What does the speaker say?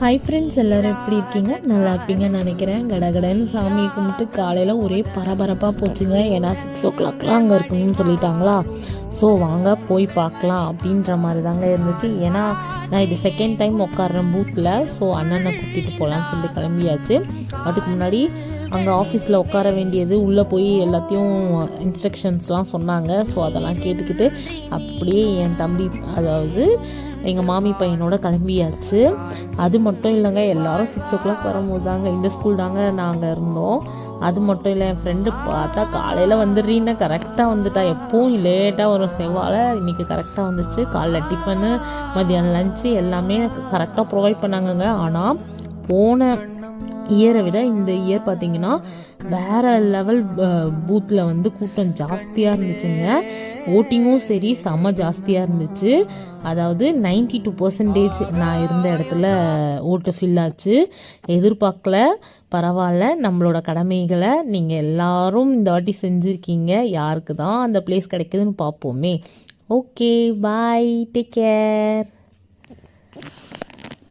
Hi friends, எல்லோரும் எப்படி இருக்கீங்க? நல்லா இருப்பீங்கன்னு நினைக்கிறேன். கடகடன்னு சாமியை கும்பிட்டு காலையில் ஒரே பரபரப்பாக போச்சுங்க. ஏன்னா 6 o'clockலாம் அங்கே இருக்கணும்னு சொல்லிட்டாங்களா. ஸோ வாங்க போய் பார்க்கலாம் அப்படின்ற மாதிரி தாங்க இருந்துச்சு. ஏன்னா நான் இது செகண்ட் டைம் உட்காடுறேன் பூத்தில். ஸோ அண்ணனை கூட்டிகிட்டு போகலான்னு சொல்லி கிளம்பியாச்சு. அதுக்கு முன்னாடி அங்கே ஆஃபீஸில் உட்கார வேண்டியது, உள்ளே போய் எல்லாத்தையும் இன்ஸ்ட்ரக்ஷன்ஸ்லாம் சொன்னாங்க. ஸோ அதெல்லாம் கேட்டுக்கிட்டு அப்படியே என் தம்பி, அதாவது எங்கள் மாமி பையனோட கிளம்பியாச்சு. அது மட்டும் இல்லைங்க, எல்லோரும் 6 o'clock வரும்போது தாங்க இந்த ஸ்கூல் தாங்க நாங்கள் இருந்தோம். அது மட்டும் இல்லை, என் ஃப்ரெண்டு பார்த்தா காலையில் வந்துடுறீன்னா கரெக்டாக வந்துட்டா. எப்பவும் லேட்டாக வரும் செவ்வாழை, இன்றைக்கி கரெக்டாக வந்துச்சு. காலைல டிஃபனு, மதியானம் லஞ்சு எல்லாமே கரெக்டாக ப்ரொவைட் பண்ணாங்கங்க. ஆனால் போன இயரை விட இந்த இயர் பார்த்திங்கன்னா வேறு லெவல் பூத்தில் வந்து கூட்டம் ஜாஸ்தியாக இருந்துச்சுங்க. ஓட்டிங்கும் சரி செம்ம ஜாஸ்தியாக இருந்துச்சு. அதாவது 92% நான் இருந்த இடத்துல ஓட்டு ஃபில் ஆச்சு. எதிர்பார்க்கல, பரவாயில்ல. நம்மளோட கடமைகளை நீங்கள் எல்லாரும் இந்த வாட்டி செஞ்சுருக்கீங்க. யாருக்கு தான் அந்த பிளேஸ் கிடைக்குதுன்னு பார்ப்போமே. ஓகே, பாய், டேக் கேர்.